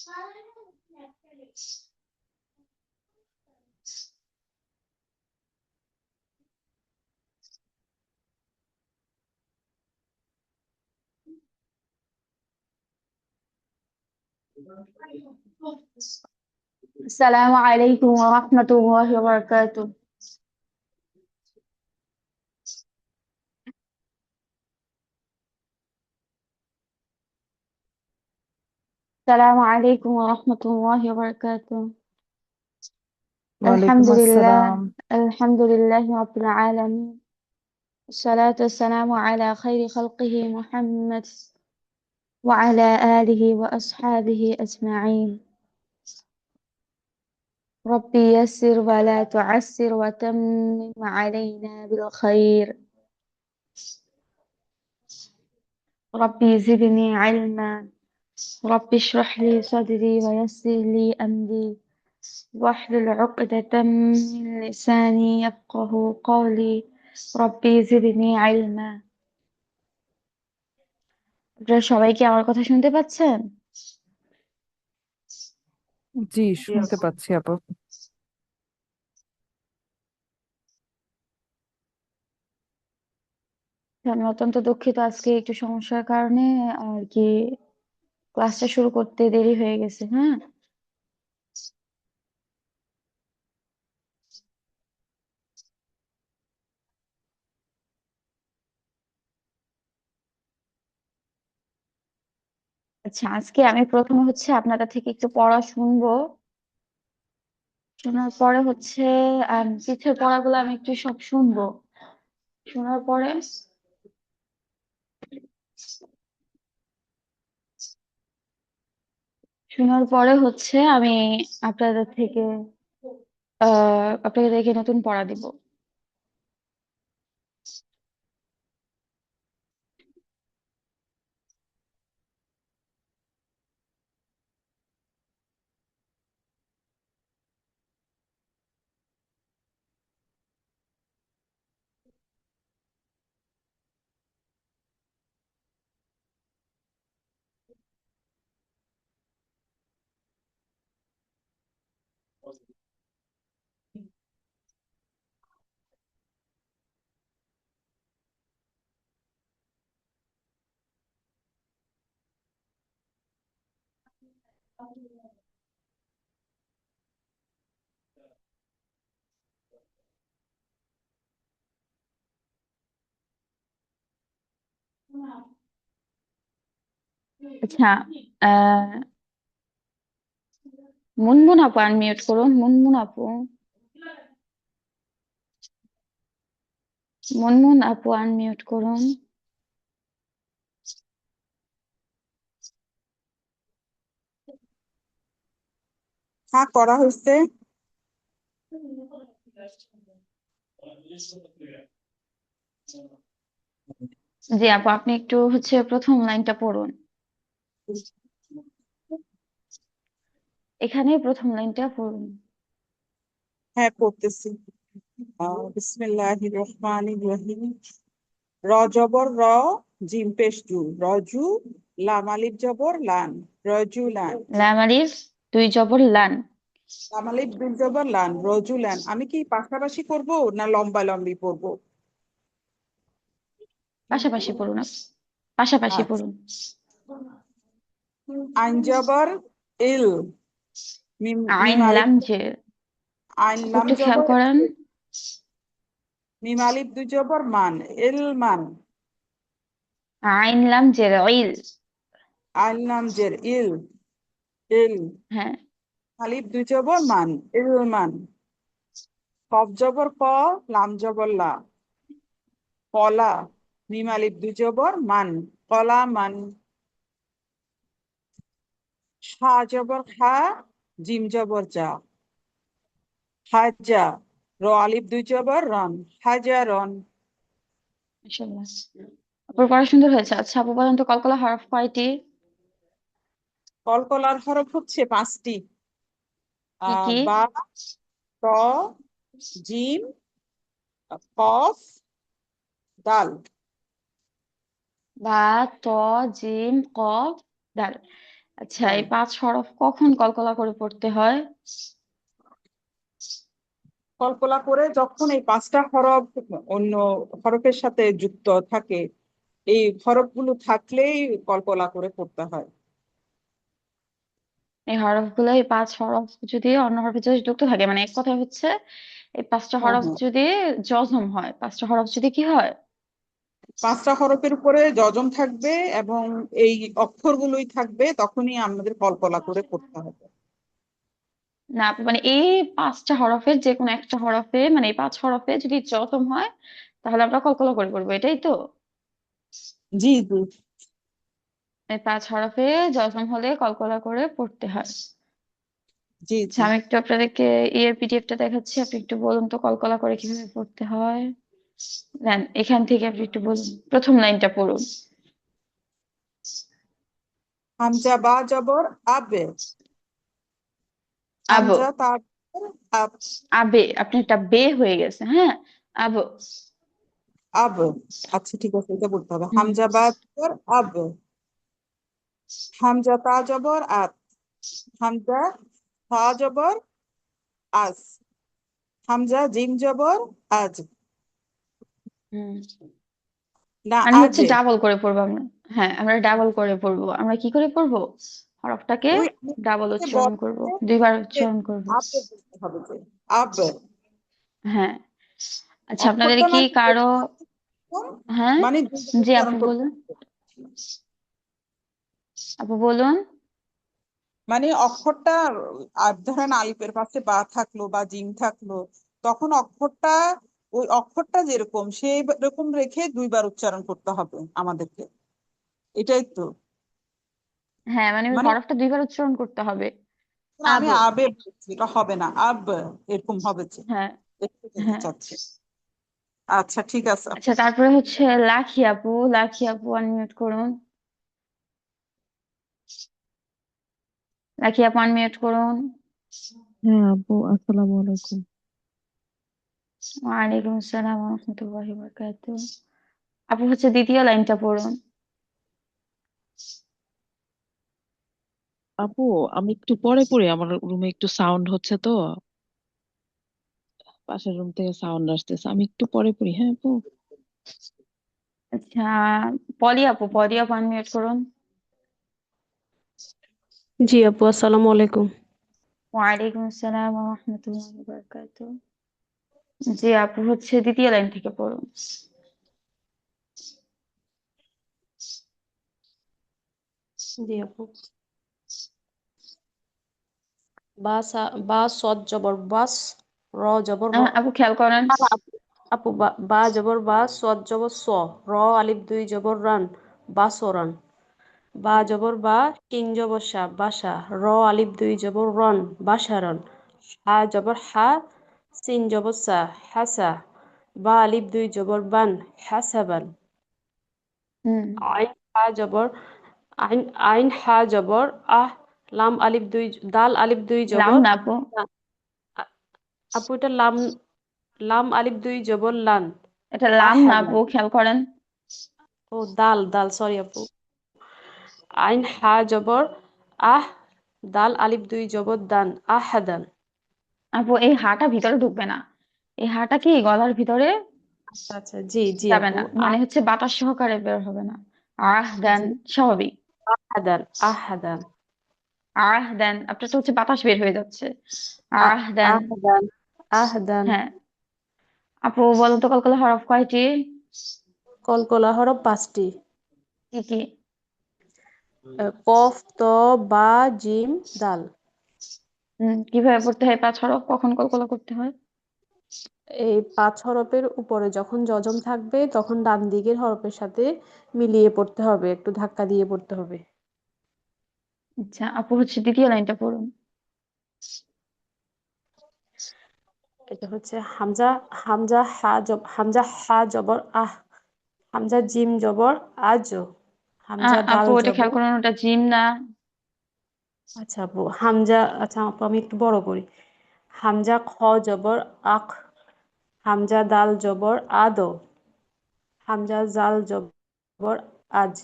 السلام عليكم ورحمة الله وبركاته. السلام عليكم ورحمة الله وبركاته. الحمد ওয়ালাইকুম لله. আসসালাম। الحمد لله رب العالمين. الصلاة والسلام على خير خلقه محمد وعلى آله وأصحابه أجمعين. ربي يسر ولا تعسر وتمم علينا بالخير. ربي زدني علما. ربي اشرح لي صدري ويسر لي أمري واحلل عقدة من لساني يفقه قولي. ربي زدني علما. আপনারা সবাই কি আমার কথা শুনতে পাচ্ছেন? জি, শুনতে পাচ্ছি আপু। আমি অত্যন্ত দুঃখিত, আজকে একটু সমস্যার কারণে আর কি ক্লাসটা শুরু করতে দেরি হয়ে গেছে। হ্যাঁ, আচ্ছা, আজকে আমি প্রথমে আপনাদের থেকে একটু পড়া শুনবো। শোনার পরে পিছের পড়াগুলো আমি একটু সব শুনবো। শোনার পরে আমি আপনাদের থেকে আপনাদেরকে নতুন পড়া দিব। আচ্ছা, আহ মুনমুন আপু আনমিউট করুন। মুনমুন আপু, মুনমুন আপু আনমিউট করুন। হ্যাঁ, করা হয়েছে। জি আপু, আপনি একটু প্রথম লাইনটা পড়ুন। এখানে প্রথম লাইনটা পড়ুন। হ্যাঁ, করতেছি। বিসমিল্লাহির রহমানির রহিম। র জবর র, জিম পেশ জু, রজু। লাম আলিফ জবর লান, রজুলান। লাম আলিফ দুই জবর লান। লাম আলিফ দুই জবর লান, রজুলান। আমি কি পাশাপাশি করব না লম্বা লম্বি পড়বো? পাশাপাশি পড়ুন আপু, পাশাপাশি আচ্ছা। পড়ুন। আইন জবর ইল, মিম মিম আইন আলিফ। লাম জে। আইন আপু লাম একটু খেয়াল জবর করেন। মিম আলিফ দুই জবর মান, ইল মান। আইন লাম জের ইল। আইন লাম জের ইল, ইল। হ্যাঁ, আলিফ দুই জবর মান, ইল মান। কফ জবর ক, লাম জবর লা, কলা। মিম আলিফ দুই জবর মান, কলা মান। শা জবর খা, জিম জবর যা, হাজা। র আলিফ দুই জবর রন, হাজা রন। মাশাআল্লাহ। আপুর পড়া সুন্দর হয়েছে। আচ্ছা আপু বলেন তো, কলকলা হরফ কয়টি? কলকলার হরফ হচ্ছে 5টি। কি কি? বা, ত, জিম, কফ, দাল। বা, ত, জিম, কফ, দাল। আচ্ছা, হ্যাঁ, এই 5 হরফ কখন কলকলা করে পড়তে হয়? কলকলা করে যখন এই 5টা হরফ অন্য হরফের সাথে যুক্ত থাকে, এই হরফগুলো থাকলেই কলকলা করে পড়তে হয়। এই 5 হরফ যদি অন্য হরফের সাথে যুক্ত থাকে, মানে এক কথায় হচ্ছে এই 5টা হ্যাঁ, হরফ হ্যাঁ, যদি জজম হয়, 5টা হরফ যদি কি হয়? 5টা হরফের উপরে যজম থাকবে এবং এই অক্ষরগুলোই থাকবে, তখনই আমাদের কলকলা করে পড়তে হবে। না আপু, মানে এই 5টা হরফের যে কোনো একটা হরফে, মানে এই 5 হরফে যদি জজম হয় তাহলে আমরা কলকলা করে পড়বো, এটাই তো? জি, জি, এই 5 হরফে জজম হলে কলকলা করে পড়তে হয়। জি, আচ্ছা, জি। আমি একটু আপনাদেরকে পিডিএফটা দেখাচ্ছি, আপনি একটু বলুন তো কলকলা করে কিভাবে পড়তে হয়। দেন এখান থেকে আপনি একটু বলুন, প্রথম লাইনটা পড়ুন। হামজা বা জবর আবে, আবো, হামজা তারপর আব, আবে, আপনি একটা বে হয়ে গেছে, হ্যাঁ। আবো। আব। আচ্ছা, ঠিক আছে, এটা বলতে হবে। হুম। হামজা বা জবর আব, হামজা তা জবর আত, হামজা হা জবর আস, হামজা জিম জবর আজ, হুম। না মানে হচ্ছে আজে। ডাবল করে পড়বো আমরা। হ্যাঁ, আমরা ডাবল করে পড়বো। আমরা কি করে পড়বো? হরফটাকে ওই ডাবল আমাকে উচ্চারণ করব, বলতে দুইবার যে উচ্চারণ করব। আবে বলতে হবে, যে আবে। হ্যাঁ। আচ্ছা, আপনাদের অক্ষরটা কি মানে কারো? হ্যাঁ। মানে দুইবার জি উচ্চারণ আপু করতে বলুন। হবে। আপু বলুন। মানে অক্ষরটা ধরেন আলিফের পাশে বা থাকলো বা জিম থাকলো, তখন অক্ষরটা ওই অক্ষরটা যেরকম সেই রকম রেখে দুইবার উচ্চারণ করতে হবে আমাদেরকে, এটাই তো। হ্যাঁ, মানে ওই মানে হরফটা দুইবার উচ্চারণ করতে হবে। আমি আব। আবে বলছি, এটা হবে না, আব এরকম হবে, যে হ্যাঁ। একটু বলতে হ্যাঁ। চাচ্ছি। আচ্ছা, ঠিক আছে। আচ্ছা, তারপরে হচ্ছে লাখি আপু। লাখি আপু আনমিউট করুন। লাখি আপু আনমিউট করুন। হ্যাঁ আপু, আসসালামু আলাইকুম। ওয়ালাইকুম আসসালাম ওয়া রাহমাতুল্লাহি ওয়া বারাকাতুহু। আপু হচ্ছে দ্বিতীয় লাইনটা পড়ুন। আপু, আমি একটু পরে পড়ি, আমার রুমে একটু সাউন্ড হচ্ছে তো, পাশের রুম থেকে সাউন্ড আসতেছে, আমি একটু পরে পড়ি, হ্যাঁ আপু। আচ্ছা, পলি আপু আনমিউট করুন। জি আপু, আসসালামু আলাইকুম। ওয়ালাইকুম আসসালাম ওয়া রাহমাতুল্লাহি ওয়া বারাকাতুহু। জি আপু হচ্ছে দ্বিতীয় লাইন থেকে পড়ুন। জি আপু, বা সদ জবর বাস, র জবর র। আপু খেয়াল করেন। আপু, আপু, বা জবর বা, সদ জবর স, র আলিফ দুই জবর রান, বা সরান। বা জবর বা, কিন জবর সা, বাসা, র আলিফ দুই জবর রন, বাসারন। হা জবর হা, সিন জবর সা, হাসা। বা আলিফ দুই জবর বান, হাসাবান। হুম। আইন হা জবর, আইন আইন হা জবর আহ, লাম আলিফ দুই, দাল আলিফ দুই লাম জবর না আপু, আ- আপু এটা লাম, লাম আলিফ দুই জবর লান, এটা লাম না আহাদান। আপু, খেয়াল করেন। ও দাল, দাল, সরি আপু। আইন হা জবর আহ, দাল আলিফ দুই জবর দান, আহাদান। আপু এই হাটা ভিতরে ঢুকবে না, এই হাটা কি গলার ভিতরে আচ্ছা আচ্ছা, জি জি যাবে আপু। না, মানে হচ্ছে বাতাস সহকারে বের হবে না। দেন জি, স্বাভাবিক। আহাদান, আহাদান। দেন আপনার তো হচ্ছে বাতাস বের হয়ে যাচ্ছে। আ- দেন। আহাদান, আহাদান। হ্যাঁ। আপু বলুন তো কলকলা হরফ কয়টি? কলকলা হরফ 5টি। কি কি? কফ, ত, বা, জিম, দাল। কিভাবে পড়তে হয় 5 হরফ, কখন কলকলা করতে হয়? এই 5 হরফের উপরে যখন যজম থাকবে তখন ডান দিকের হরফের সাথে মিলিয়ে পড়তে হবে, একটু ধাক্কা দিয়ে পড়তে হবে। আচ্ছা আপু হচ্ছে দ্বিতীয় লাইনটা পড়ুন। এটা হচ্ছে হামজা, হামজা হা জবর আহ, হামজা জিম জবর আজ, হামজা দাল আপু ওটা খেয়াল জবর। করুন, ওটা জিম না। আচ্ছা আপু, আচ্ছা আপু, আমি একটু বড় করি। হামজা খ জবর আখ, হামজা দাল জবর আদ, হামজা জাল জবর আজ।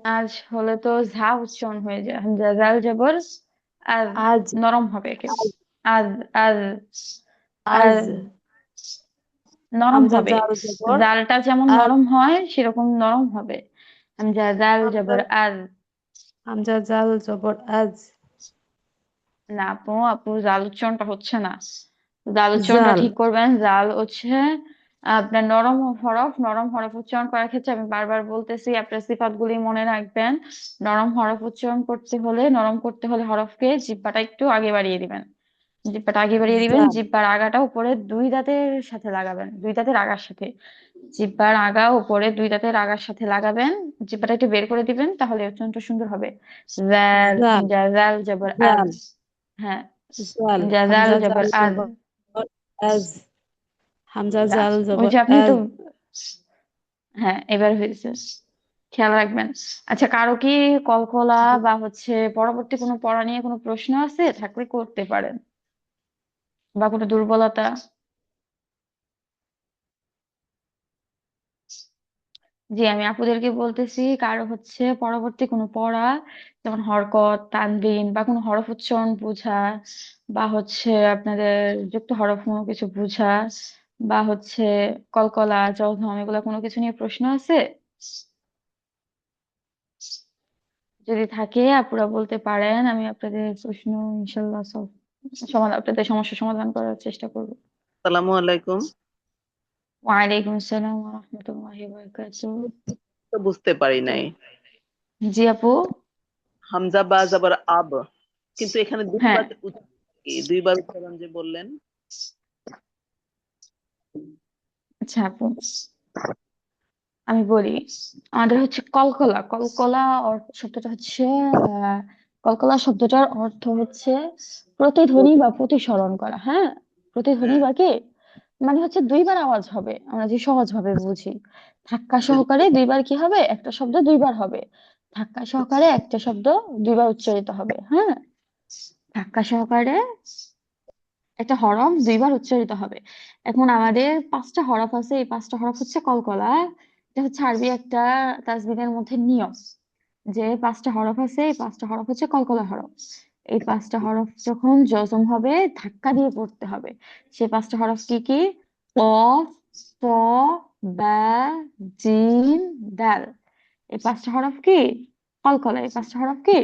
আজ হলে তো ঝা উচ্চারণ হয়ে যায়, হামজা জাল জবর আজ, আজ নরম হবে একেবারে। আজ, আজ, আজ আজ নরম হামজা হবে। জাল জবর জালটা যেমন আজ নরম হয় সেরকম নরম হবে। হামজা জাল হামজা জবর আজ। হামজা জাল জবর আজ না আপু, জাল উচ্চারণটা হচ্ছে না। জাল উচ্চারণটা জাল ঠিক করবেন। জাল হচ্ছে আপনার নরম হরফ। নরম হরফ উচ্চারণ করার ক্ষেত্রে আমি বারবার বলতেছি, আপনার সিফাতগুলি মনে রাখবেন। নরম হরফ উচ্চারণ করতে হলে, নরম করতে হলে হরফকে জিহ্বাটা একটু আগে বাড়িয়ে দিবেন। জিহ্বাটা আগে বাড়িয়ে দিবেন, জাল জিহ্বার আগাটা উপরে দুই দাঁতের সাথে লাগাবেন, দুই দাঁতের আগার সাথে। জিহ্বার আগা উপরে দুই দাঁতের আগার সাথে লাগাবেন, জিহ্বাটা একটু বের করে দিবেন, তাহলে উচ্চারণটা সুন্দর হবে। জাল, জাল হামজা জাল জবর আজ। জাল হ্যাঁ, জাল হামজা জাল হামজা জবর জাল আজ। জবর আজ হামজা ব্যাস, জাল ওই জবর যে আপনি তো, আজ হ্যাঁ এবার হয়েছে। খেয়াল রাখবেন। আচ্ছা, কারো কি কলকলা বা হচ্ছে পরবর্তী কোনো পড়া নিয়ে কোনো প্রশ্ন আছে? থাকলে করতে পারেন, বা কোনো দুর্বলতা। জি, আমি আপুদেরকে বলতেছি, কারো হচ্ছে পরবর্তী কোনো পড়া, যেমন হরকত, তানবিন বা কোনো হরফ উচ্চারণ বোঝা, বা হচ্ছে আপনাদের যুক্ত হরফ কোনো কিছু বোঝা, বা হচ্ছে কলকলা, জজম, এগুলা কোনো কিছু নিয়ে প্রশ্ন আছে? যদি থাকে আপুরা বলতে পারেন, আমি আপনাদের প্রশ্ন ইনশাল্লাহ সমাধান, আপনাদের সমস্যার সমাধান করার চেষ্টা করবো। আসসালামু আলাইকুম। ওয়ালাইকুম আসসালাম ওয়া রাহমাতুল্লাহি ওয়া বারাকাতুহু। তো বুঝতে পারি নাই। জি আপু। হামজা বা জবর আব, কিন্তু এখানে হ্যাঁ, দুইবার উচ্চারণ যে বললেন। আচ্ছা আপু, আমি বলি। আমাদের হচ্ছে কলকলা। কলকলা শব্দটা হচ্ছে আহ কলকলা শব্দটার অর্থ হচ্ছে প্রতিধ্বনি বা প্রতিসরণ করা। হ্যাঁ, প্রতিধ্বনি হ্যাঁ, বা কি মানে হচ্ছে দুইবার আওয়াজ হবে, আমরা যে সহজ ভাবে বুঝি। ধাক্কা বুঝতে সহকারে দুইবার কি হবে, একটা শব্দ দুইবার হবে। ধাক্কা সহকারে একটা শব্দ দুইবার উচ্চারিত হবে। হ্যাঁ, ধাক্কা সহকারে একটা হরফ দুইবার উচ্চারিত হবে। এখন আমাদের পাঁচটা হরফ আছে, এই পাঁচটা হরফ হচ্ছে কলকলা। এটা হচ্ছে আরবি একটা তাসবিনের মধ্যে নিয়ম, যে পাঁচটা হরফ আছে, এই পাঁচটা হরফ হচ্ছে কলকলা হরফ। এই পাঁচটা হরফ যখন জজম হবে, ধাক্কা দিয়ে পড়তে হবে। সেই পাঁচটা হরফ কি কি? কফ, ত, বা, জিম, দাল। এই পাঁচটা হরফ কি কলকলা। এই পাঁচটা হরফ কি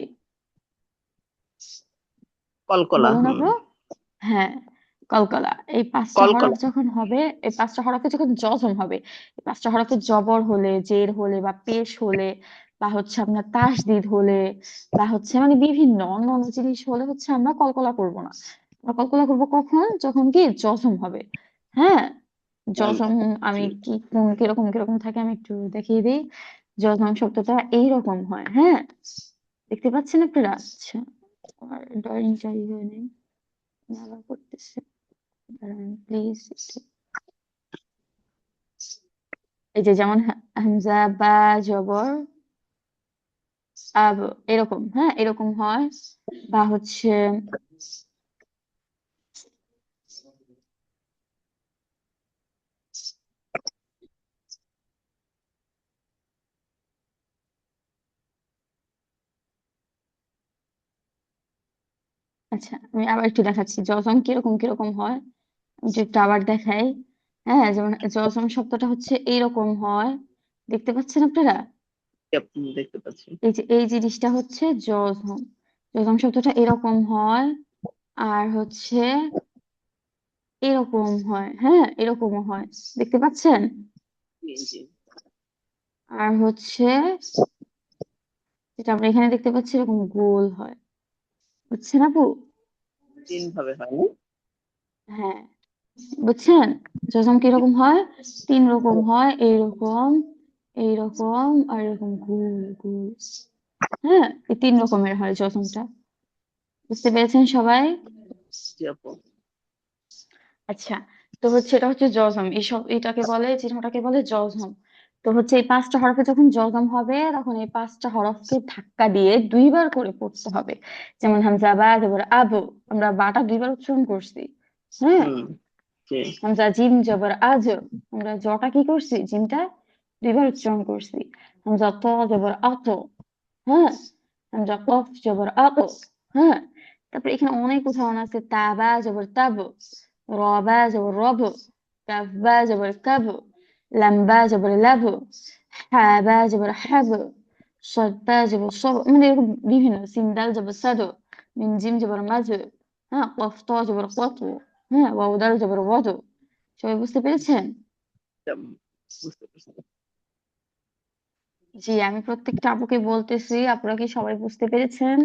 কলকলা। বলুন আপু? হ্যাঁ, কলকলা। এই পাঁচটা হরফ কলকলা। যখন হবে, এই পাঁচটা হরফে যখন জজম হবে, এই পাঁচটা হরফে জবর হলে, জের হলে, বা পেশ হলে, বা হচ্ছে আপনার তাসদিদ হলে, বা হচ্ছে মানে বিভিন্ন অন্য অন্য জিনিস হলে হচ্ছে আমরা কলকলা করব না। আমরা কলকলা করবো কখন? যখন কি জজম হবে। হ্যাঁ, জজম। আমি জি। কিরকম কিরকম থাকে আমি একটু দেখিয়ে দিই। জজম শব্দটা এইরকম হয়। হ্যাঁ, দেখতে পাচ্ছেন আপনারা? আচ্ছা, আমার ড্রয়িংটা ইয়ে নেই, আবার করতেছে, প্লিজ। এই যে যেমন হামজা বা জবর আব, এরকম। হ্যাঁ, এরকম হয়। বা হচ্ছে আচ্ছা, আমি আবার একটু দেখাচ্ছি জজম কিরকম কিরকম হয়। আমি যদি একটু আবার দেখাই। হ্যাঁ, যেমন জজম শব্দটা হচ্ছে এইরকম হয়, দেখতে পাচ্ছেন আপনারা? দেখতে পাচ্ছি। এই যে এই জিনিসটা হচ্ছে জজম। জজম শব্দটা এরকম হয়, আর হচ্ছে এরকম হয়। হ্যাঁ, এরকমও হয়, দেখতে পাচ্ছেন? জি, জি। আর হচ্ছে যেটা আমরা এখানে দেখতে পাচ্ছি, এরকম গোল হয়। বুঝছেন আপু? তিন ভাবে হয় না? হ্যাঁ, বুঝছেন জজম কিরকম হয়? তিন রকম হয়, এইরকম, এইরকম, আর এরকম গোল গোল। হ্যাঁ, এই তিন রকমের হয় জজমটা। বুঝতে পেরেছেন সবাই? জি আপু। আচ্ছা, তো হচ্ছে এটা হচ্ছে জজম। এইসব এটাকে বলে, চিহ্নটাকে বলে জজম। তো হচ্ছে এই পাঁচটা হরফে যখন জজম হবে, তখন এই পাঁচটা হরফকে ধাক্কা দিয়ে দুইবার করে পড়তে হবে। যেমন হামজা বা, তারপর আবু, আমরা বাটা দুইবার উচ্চারণ করছি। হ্যাঁ, হুম। জি। হামজা জিম জবর আজ, আমরা জটা কি করছি, জিমটা দুইবার উচ্চারণ করছি। হামজা ত জবর আত, হ্যাঁ, হামজা কফ জবর আক। হ্যাঁ, তারপরে এখানে অনেক উদাহরণ আছে। তাবা জবর তাব, রবা জবর রব, কাফবা জবর কাব, লাম্বা জবর লাব, হাবা জবর হাব, সদবা জবর সব, মানে এরকম বিভিন্ন। সিনদাল জবর সাদ, মিম জিম জবর মাজ, হ্যাঁ, কফ ত জবর কত, হ্যাঁ, ওয়াও দাল জবর ওয়াদ। সবাই বুঝতে পেরেছেন? বুঝতে পারছি। জি, আমি প্রত্যেকটা আপুকে বলতেছি, আপনারা কি সবাই বুঝতে পেরেছেন?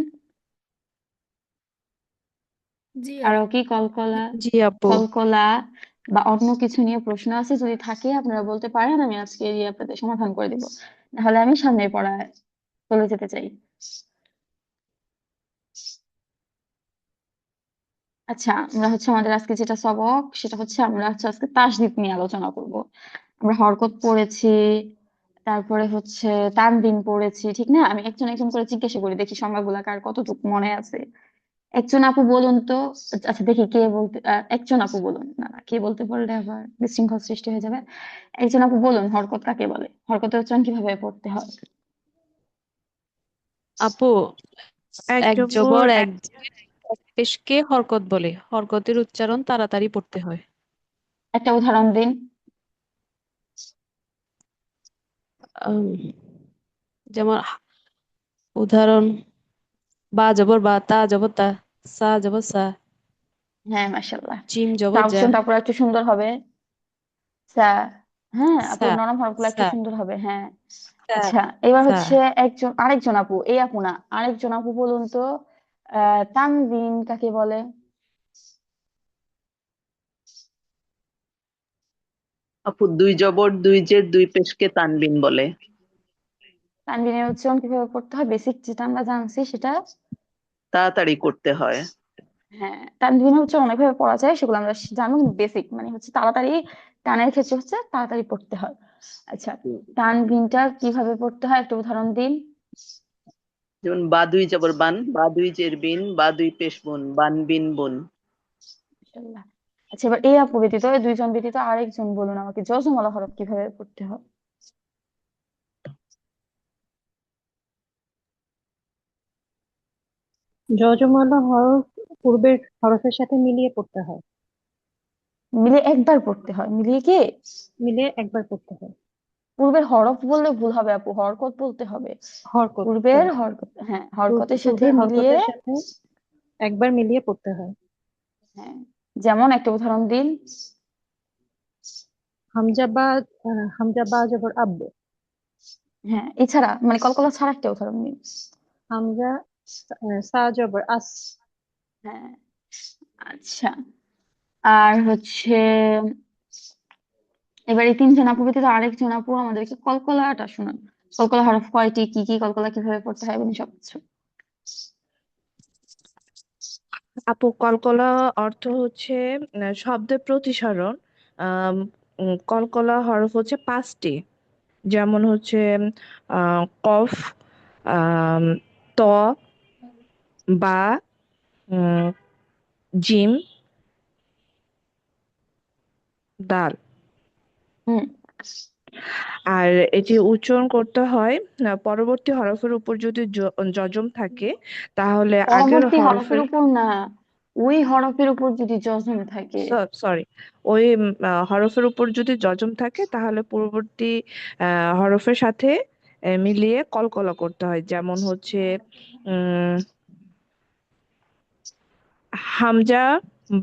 জি আরো আপু। কি কলকলা জি আপু। কলকলা বা অন্য কিছু নিয়ে প্রশ্ন আছে? যদি থাকে আপনারা বলতে পারেন, আমি আজকে দিয়ে আপনাদের সমাধান করে দিব। নাহলে আমি সামনের পড়ায় চলে যেতে চাই। আচ্ছা, আমরা হচ্ছে আমাদের আজকে যেটা সবক, সেটা হচ্ছে আমরা হচ্ছে আজকে তাসদিদ নিয়ে আলোচনা করব। আমরা হরকত পড়েছি, তারপরে হচ্ছে তানবিন পড়েছি, ঠিক না? আমি একজন একজন করে জিজ্ঞাসা করি, দেখি সংজ্ঞাগুলা কার কতটুকু মনে আছে। একজন আপু বলুন তো। আচ্ছা, দেখি কে বলতে, একজন আপু বলুন। না না, কে বলতে পারলে আবার বিশৃঙ্খল সৃষ্টি হয়ে যাবে। একজন আপু বলুন, হরকত কাকে বলে? হরকতের উচ্চারণ কিভাবে পড়তে হয়? আপু, এক এক জবর জবর এক এক পেশকে হরকত বলে। হরকতের উচ্চারণ তাড়াতাড়ি পড়তে হয়। একটা উদাহরণ দিন। আম, যেমন উদাহরণ, বা জবর বা, তা জবর তা, সা জবর সা, হ্যাঁ, মাশাআল্লাহ। জিম জবর যা, উচ্চারণটা পুরো একটু সুন্দর হবে। সা। হ্যাঁ আপু, সা, নরম হরফগুলো একটু সা, সুন্দর হবে। হ্যাঁ। সা, আচ্ছা, এবার সা। হচ্ছে আরেকজন আপু, এই আপু না, আরেকজন আপু বলুন তো। তানবিন কাকে বলে? আপু, দুই জবর দুই জের দুই পেশকে তানবিন বলে। তানবিনের উচ্চারণ কিভাবে করতে হয়? বেসিক যেটা আমরা জানছি সেটা। তাড়াতাড়ি করতে হয়। হ্যাঁ, তানবিনের উচ্চারণ অনেকভাবে পড়া যায়, সেগুলো আমরা জানবো। কিন্তু বেসিক মানে হচ্ছে তাড়াতাড়ি, টানের ক্ষেত্রে হচ্ছে তাড়াতাড়ি পড়তে হয়। আচ্ছা, তানবিনটা কিভাবে পড়তে হয় একটা উদাহরণ দিন। যেমন বা দুই জবর বান, বা দুই জের বিন, বা দুই পেশ বুন, বান বিন বুন। মাশাআল্লাহ। আচ্ছা, এবার এই আপু ব্যতীত, এই দুইজন ব্যতীত আরেকজন বলুন আমাকে, যজমলা হরফ কিভাবে পড়তে হয়? যজমালা হরফ পূর্বের হরফের সাথে মিলিয়ে পড়তে হয়। মিলে একবার পড়তে হয়, মিলিয়ে কি? মিলিয়ে একবার পড়তে হয়। পূর্বের হরফ বললে ভুল হবে আপু, হরকত বলতে হবে। হরকত, পূর্বের সরি। হরকত, হ্যাঁ, হরকতের সাথে পূর্বের মিলিয়ে। হরকতের সাথে একবার মিলিয়ে পড়তে হয়। হ্যাঁ, যেমন একটা উদাহরণ দিন। হামজা বা হামজা বা জবর আব, হ্যাঁ, এছাড়া মানে কলকলা ছাড়া একটা উদাহরণ দিন। হামজা সা জবর আস। হ্যাঁ। আচ্ছা, আর হচ্ছে এবার এই তিনজন আপু ব্যতীত আরেকজন আপু আমাদেরকে কলকলাটা শোনান। কলকলা হরফ কয়টি, কি কি, কলকলা কিভাবে পড়তে হয় এবং সবকিছু। আপু, কলকলা অর্থ হচ্ছে শব্দের প্রতিসরণ। আম, কলকলা হরফ হচ্ছে 5টি। যেমন হচ্ছে কফ, আম, ত, বা, উম, জিম, দাল। হুম। আর এটি উচ্চারণ করতে হয় পরবর্তী হরফের উপর যদি যজম থাকে, তাহলে আগের পরবর্তী হরফের হরফের, উপর না, ওই হরফের উপর যদি জজম থাকে। সরি, ওই হরফের উপর যদি যজম থাকে তাহলে পূর্ববর্তী হরফের সাথে মিলিয়ে কলকলা করতে হয়। যেমন হচ্ছে উম হামজা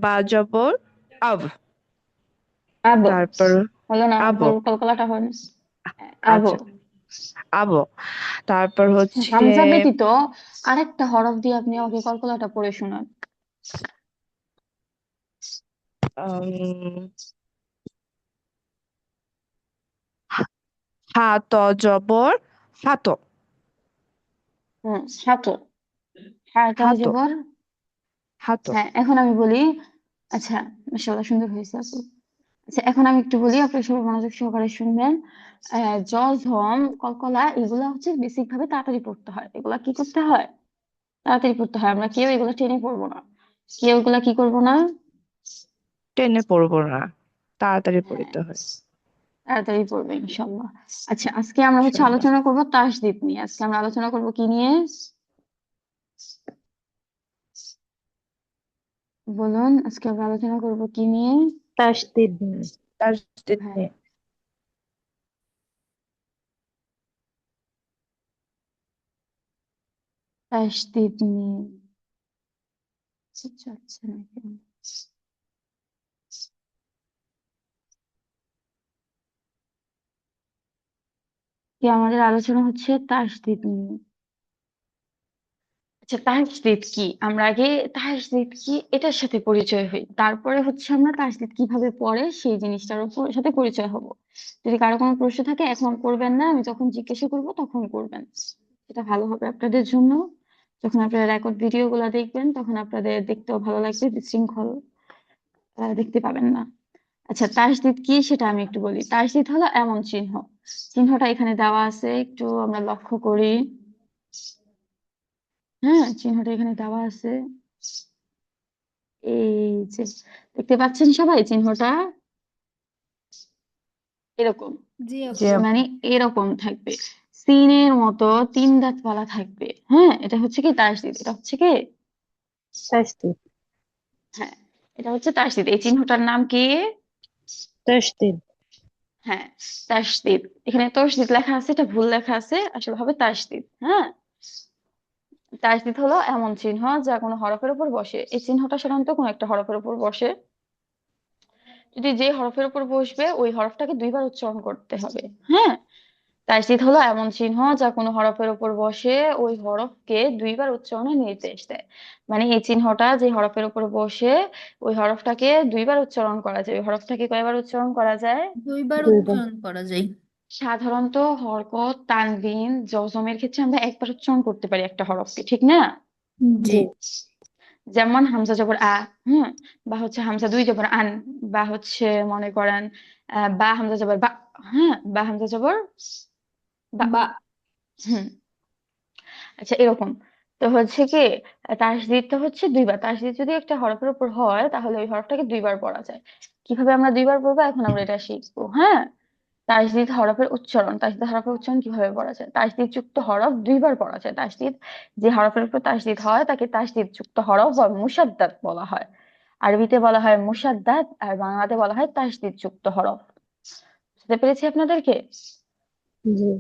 বা জবর আব, আব। তারপর হলো না, আব, কলকলাটা হয় না। আব। আচ্ছা, আব, তারপর হচ্ছে হামজা ব্যতীত আরেকটা হরফ দিয়ে আপনি আমাকে কলকলাটা পড়ে শোনান। উম, হা ত জবর হাত, হাত। হ্যাঁ, তাহলে হাত, জবর। হাত। হ্যাঁ, এখন আমি বলি। আচ্ছা, মাশাআল্লাহ, সুন্দর হয়েছে আপু। আচ্ছা, এখন আমি একটু বলি, আপনি সবাই মনোযোগ সহকারে শুনবেন। জ, ঝম, কলকলা এগুলা হচ্ছে বেসিক ভাবে তাড়াতাড়ি পড়তে হয়। এগুলা কি করতে হয়? তাড়াতাড়ি পড়তে হয়। আমরা কেউ এগুলা টেনে পড়বো না। কেউ এগুলা কি করবো না। টেনে পড়বো না, তাড়াতাড়ি হ্যাঁ। পড়তে হয়। তাড়াতাড়ি পড়বে ইনশাল্লাহ। আচ্ছা, আজকে আমরা হচ্ছে ইনশাআল্লাহ। আলোচনা করব তাসদিদ নিয়ে। আজকে আমরা আলোচনা করব কি নিয়ে বলুন? আজকে আমরা আলোচনা করব কি নিয়ে? তাসদিদ নিয়ে। তাসদিদ হ্যাঁ, নিয়ে। তাসদিদ নিয়ে। আচ্ছা আচ্ছা না কেন? কি আমাদের আলোচনা হচ্ছে তাসদিদ নিয়ে। আচ্ছা, তাসদিদ কি? আমরা আগে তাসদিদ কি এটার সাথে পরিচয় হই, তারপরে হচ্ছে আমরা তাসদিদ কিভাবে পড়ে সেই জিনিসটার উপর সাথে পরিচয় হব। যদি কারো কোনো প্রশ্ন থাকে এখন করবেন না, আমি যখন জিজ্ঞাসা করব তখন করবেন। এটা ভালো হবে আপনাদের জন্য। যখন আপনারা রেকর্ড ভিডিও গুলা দেখবেন তখন আপনাদের দেখতেও ভালো লাগবে, বিশৃঙ্খল দেখতে পাবেন না। আচ্ছা, তাসদিদ কি সেটা আমি একটু বলি। তাসদিদ হলো এমন চিহ্ন, চিহ্নটা এখানে দেওয়া আছে, একটু আমরা লক্ষ্য করি। হ্যাঁ, চিহ্নটা এখানে দেওয়া আছে, এই যে দেখতে পাচ্ছেন সবাই চিহ্নটা এরকম, জি জি আপু। আপু। মানে এরকম থাকবে, সিনের মতো 3 দাঁতওয়ালা থাকবে। হ্যাঁ, এটা হচ্ছে কি তাসদিদ, এটা হচ্ছে কি, তাসদিদ। হ্যাঁ, এটা হচ্ছে তাসদিদ। এই চিহ্নটার নাম কি? তাসদিদ। হ্যাঁ, তাসদিদ। এখানে তসদিদ লেখা আছে, এটা ভুল লেখা আছে, আসলে হবে তাসদিদ। হ্যাঁ, তাসদিদ হলো এমন চিহ্ন যা কোনো হরফের উপর বসে। এই চিহ্নটা সাধারণত কোনো একটা হরফের উপর বসে। যদি যে হরফের উপর বসবে ওই হরফটাকে 2বার উচ্চারণ করতে হবে। হ্যাঁ, তাসদিদ হলো এমন চিহ্ন যা কোনো হরফের উপর বসে ওই হরফকে 2বার উচ্চারণের নির্দেশ দেয়। মানে এই চিহ্নটা যে হরফের উপর বসে ওই হরফটাকে 2বার উচ্চারণ করা যায়। ওই হরফটাকে কয়বার উচ্চারণ করা যায়? 2বার দুইবার। উচ্চারণ করা যায়। সাধারণত হরকত, তানবিন, জজমের ক্ষেত্রে আমরা একবার উচ্চারণ করতে পারি একটা হরফকে, ঠিক না? জি। জি। যেমন হামজা জবর আ, হুম, বা হচ্ছে হামজা 2 জবর আন, বা হচ্ছে মনে করেন বা হামজা জবর বা, হ্যাঁ, বা হামজা জবর বা, বা। হুম। আচ্ছা, এরকম। তো হচ্ছে কি, তাসদিদটা হচ্ছে 2বার। তাসদিদ যদি একটা হরফের উপর হয় তাহলে ওই হরফটাকে 2বার পড়া যায়। কিভাবে আমরা 2বার পড়বো এখন আমরা এটা শিখবো। হ্যাঁ, তাসদিদ হরফের উচ্চারণ, তাসদিদ হরফের উচ্চারণ কিভাবে পড়া যায়? তাসদিদ যুক্ত হরফ 2বার পড়া যায়। তাসদিদ, যে হরফের উপর তাসদিদ হয় তাকে তাসদিদ যুক্ত হরফ বা মুসাদ্দাদ বলা হয়। আরবিতে বলা হয় মুসাদ্দাদ, আর বাংলাতে বলা হয় তাসদিদ যুক্ত হরফ। বুঝতে পেরেছি আপনাদেরকে? জি।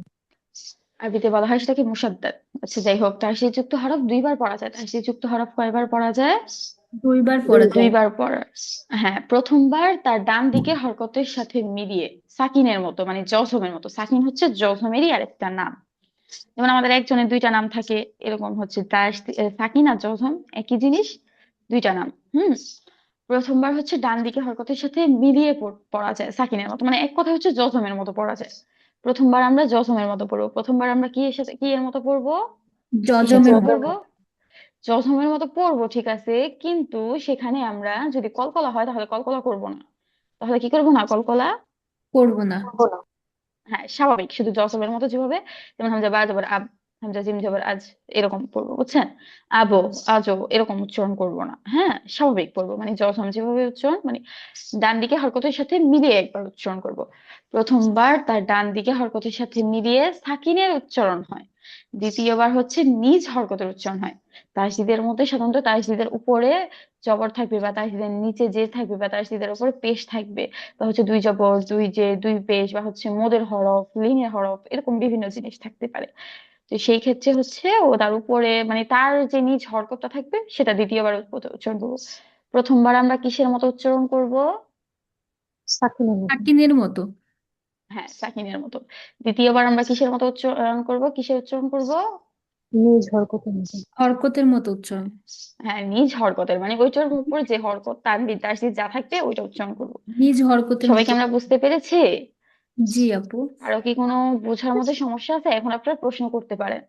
আরবিতে বলা হয় সেটাকে মুসাদ্দাদ। আচ্ছা, যাই হোক, তাসদিদ যুক্ত হরফ 2বার পড়া যায়। তাসদিদ যুক্ত হরফ কয়বার পড়া যায়? 2বার পড়া দুইবার। যায়। 2বার পড়া। হ্যাঁ, প্রথমবার তার ডান দিকে হরকতের সাথে মিলিয়ে, সাকিনের মতো, মানে জজমের মতো। সাকিন হচ্ছে জজমেরই আরেকটা নাম। যেমন আমাদের একজনের 2টা নাম থাকে, এরকম হচ্ছে সাকিন আর জজম একই জিনিস, 2টা নাম। হুম, প্রথমবার হচ্ছে ডান দিকে হরকতের সাথে মিলিয়ে পড়া যায় সাকিনের মতো, মানে এক কথা হচ্ছে জজমের মতো পড়া যায়। প্রথমবার আমরা জজমের মতো পড়বো। প্রথমবার আমরা কি এর সাথে কি এর মতো পড়বো? কিসের জজমের মতো মতো। পড়বো? জজমের মতো পড়বো, ঠিক আছে, কিন্তু সেখানে আমরা যদি কলকলা হয় তাহলে কলকলা করব না। তাহলে কি করবো না? কলকলা করব না। করবো না। হ্যাঁ, স্বাভাবিক, শুধু জজমের মতো যেভাবে, যেমন হামজা বা জবর আব, হামজা জিম জবর আজ, এরকম পড়বো, বুঝছেন? আবো, আজো, এরকম উচ্চারণ করব না। হ্যাঁ, স্বাভাবিক পড়বো, মানে জজম যেভাবে উচ্চারণ, মানে ডান দিকে হরকতের সাথে মিলিয়ে একবার উচ্চারণ করব। প্রথমবার তার ডান দিকে হরকতের সাথে মিলিয়ে সাকিনের উচ্চারণ হয়, দ্বিতীয়বার হচ্ছে নিজ হরকতের উচ্চারণ হয়। তাসদিদের মধ্যে সাধারণত তাসদিদের উপরে জবর থাকবে, বা তাসদিদের নিচে জের থাকবে, বা তাসদিদের উপরে পেশ থাকবে, বা হচ্ছে 2 জবর, 2 জের, 2 পেশ, বা হচ্ছে মদের হরফ, লিনের হরফ, এরকম বিভিন্ন জিনিস থাকতে পারে। তো সেই ক্ষেত্রে হচ্ছে ও তার উপরে, মানে তার যে নিজ হরকতটা থাকবে সেটা দ্বিতীয়বার উচ্চারণ করবো। প্রথমবার আমরা কিসের মতো উচ্চারণ করব? সাকিনের মতো। সাকিনের মতো। হ্যাঁ, সাকিনের মতো। দ্বিতীয়বার আমরা কিসের মতো উচ্চারণ করব? কিসের উচ্চারণ করব? নিজ হরকতের মতো। হরকতের মতো উচ্চারণ। হ্যাঁ, নিজ হরকতের, মানে ওইটার উপর যে হরকত তার বিদ্যাসী যা থাকবে ওইটা উচ্চারণ করব। নিজ হরকতের সবাইকে মতো। আমরা বুঝতে পেরেছি? জি আপু। কারো কি কোনো বোঝার মধ্যে সমস্যা আছে? এখন আপনারা প্রশ্ন করতে পারেন।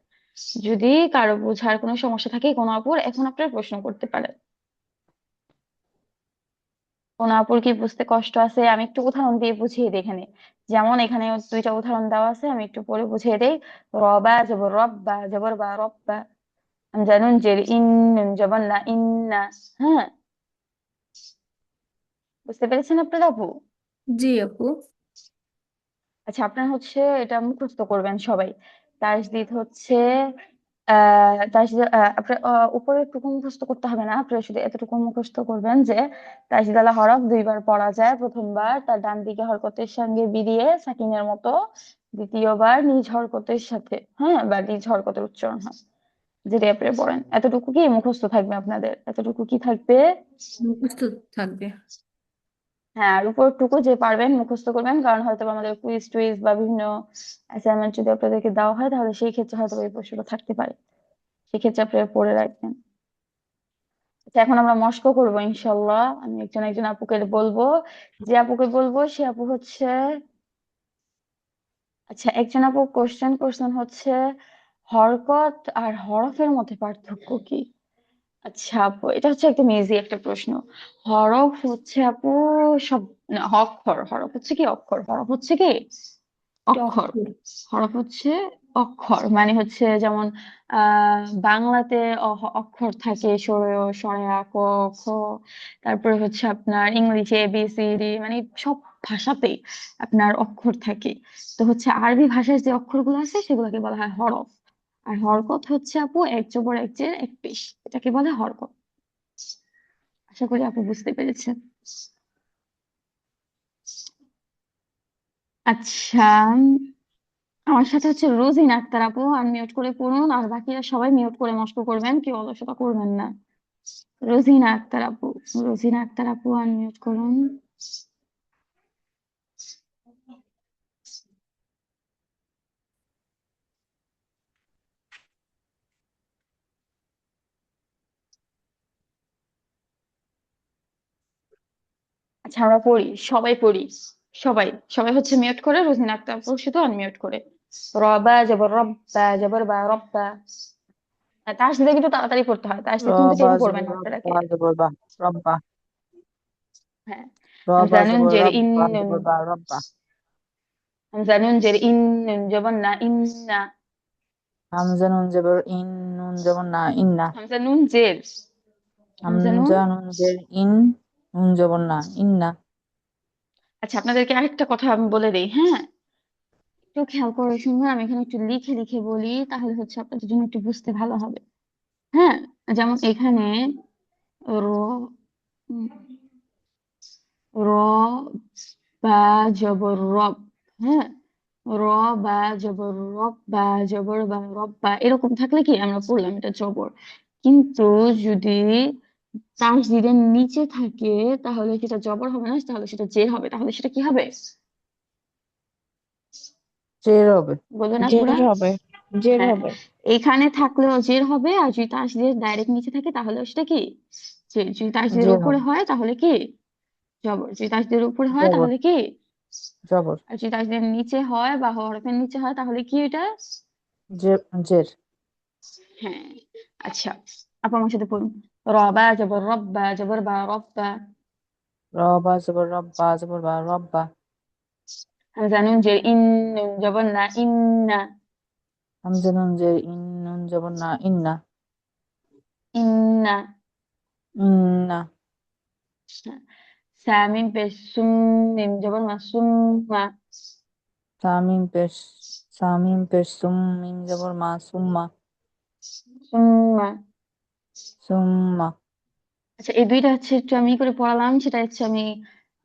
যদি কারো বোঝার কোনো সমস্যা থাকে কোনো আপুর, এখন আপনারা প্রশ্ন করতে পারেন। কোনো আপুর কি বুঝতে কষ্ট আছে? আমি একটু উদাহরণ দিয়ে বুঝিয়ে দিই এখানে। যেমন এখানে 2টা উদাহরণ দেওয়া আছে, আমি একটু পরে বুঝিয়ে দেই। রবা জবর রব, বা জবর বা রব্বা, জানুন যে ইন, নুন জবর না, ইন্না। হ্যাঁ, বুঝতে পেরেছেন আপনারা আপু? জি আপু। আচ্ছা, আপনার হচ্ছে এটা মুখস্থ করবেন সবাই। তাসদিদ হচ্ছে তাসদিদ আপনার উপরের টুকু মুখস্থ করতে হবে না, আপনার শুধু এতটুকু মুখস্থ করবেন যে তাসদিদ আলা হরফ দুইবার পড়া যায়। প্রথমবার তার ডান দিকে হরকতের সঙ্গে বিরিয়ে সাকিনের মতো, দ্বিতীয়বার নিজ হরকতের সাথে, হ্যাঁ, বা নিজ হরকতের উচ্চারণ হয়, যেটা আপনি পড়েন। এতটুকু কি মুখস্থ থাকবে আপনাদের? এতটুকু কি থাকবে? মুখস্থ থাকবে। হ্যাঁ, আর উপরটুকু যে পারবেন মুখস্থ করবেন, কারণ হয়তো বা আমাদের কুইজ টুইজ বা বিভিন্ন অ্যাসাইনমেন্ট যদি আপনাদেরকে দেওয়া হয়, তাহলে সেই ক্ষেত্রে হয়তো বা এই প্রশ্নটা থাকতে পারে, সেক্ষেত্রে আপনারা পড়ে রাখবেন। আচ্ছা, এখন আমরা মস্ক করবো ইনশাল্লাহ। আমি একজন একজন আপুকে বলবো, যে আপুকে বলবো সে আপু হচ্ছে, আচ্ছা, একজন আপু কোশ্চেন করছেন হচ্ছে হরকত আর হরফের মধ্যে পার্থক্য কি। আচ্ছা আপু, এটা হচ্ছে একদম ইজি একটা প্রশ্ন। হরফ হচ্ছে আপু সব, না, অক্ষর। হরফ হচ্ছে কি অক্ষর, হরফ হচ্ছে কি এটা অক্ষর। অক্ষর। হরফ হচ্ছে অক্ষর, মানে হচ্ছে যেমন বাংলাতে অক্ষর থাকে সরেয়, সরেয়া, ক, খ। তারপরে হচ্ছে আপনার ইংলিশে এ বি সি ডি, মানে সব ভাষাতেই আপনার অক্ষর থাকে। তো হচ্ছে আরবি ভাষায় যে অক্ষরগুলো আছে সেগুলোকে বলা হয় হরফ। আর হরকত হচ্ছে আপু এক জবর এক জের এক পেশ, এটাকে বলে হরকত। আশা করি আপু বুঝতে পেরেছেন। আচ্ছা, আমার সাথে হচ্ছে রোজিন আক্তার আপু আনমিউট করে পড়ুন, আর বাকিরা সবাই মিউট করে মস্ক করবেন, কেউ অলসতা করবেন না। রোজিনা আক্তার আপু, রোজিনা আক্তার আপু আনমিউট করুন। আচ্ছা, আমরা পড়ি, সবাই পড়ি। সবাই সবাই হচ্ছে মিউট করে, রোজিনা আক্তার আপু শুধু আনমিউট করে। রবা জবর রব্বা, জবর বা রব্বা। আর তার সাথে কিন্তু তাড়াতাড়ি পড়তে হয়, তার সাথে কিন্তু রবা চেপে পড়বেন জবর না রব আপনারাকে। বা জবর বা রব্বা। হ্যাঁ। রবা হামজা নুন জবর জের রব ইন বা নুন, জবর বা রব্বা। হামজা নুন জের ইন, নুন জবর না, ইন্না। হামজা নুন জবর ইন, নুন জবর না, ইন্না। হামজা নুন জের, হামজা নুন। হামজা নুন জের ইন, নুন জবর না, ইন্না। আচ্ছা, আপনাদেরকে আরেকটা কথা আমি বলে দেই, হ্যাঁ, একটু খেয়াল করে শুনবেন। আমি এখানে একটু লিখে লিখে বলি, তাহলে হচ্ছে আপনাদের জন্য একটু বুঝতে ভালো হবে। হ্যাঁ, যেমন এখানে র, উম, র বা জবর রব, হ্যাঁ, র বা জবর রব বা জবর বা রব বা, এরকম থাকলে কি আমরা পড়লাম এটা জবর। কিন্তু যদি তাসদিদের নিচে থাকে, তাহলে সেটা জবর হবে না, তাহলে সেটা জের হবে। তাহলে সেটা কি হবে? জের হবে। বলুন জের আপুরা। হবে, জের হ্যাঁ, হবে। এখানে থাকলেও জের হবে, আর যদি তাসদিদের ডাইরেক্ট নিচে থাকে তাহলে সেটা কি জের। যদি তাসদিদের জের উপরে হবে। হয় তাহলে কি জবর। যদি তাসদিদের উপরে হয় জবর, তাহলে কি, জবর। আর যদি তাসদিদের নিচে হয় বা হরফের নিচে হয় তাহলে কি এটা? জের, জের। হ্যাঁ। আচ্ছা, আপু আমার সাথে পড়ুন। রবা জবর রব্বা, জবর বা রব্বা। রবা জবর রব বা জবর বা রব্বা। হামজা নুন জের ইন, নুন জবর না, ইন্না। হামজা নুন জের ইন, নুন জবর না, ইন্না। ইন্না। ইন্না। সামিন পেশ সুম, মিম জবর মা, সুম্মা। তামিম পেশ, সামিম পেশ সুম, মিম জবর মা, সুম্মা। সুম্মা। সুম্মা। আচ্ছা, এই দুইটা হচ্ছে একটু আমি করে পড়ালাম, সেটা হচ্ছে আমি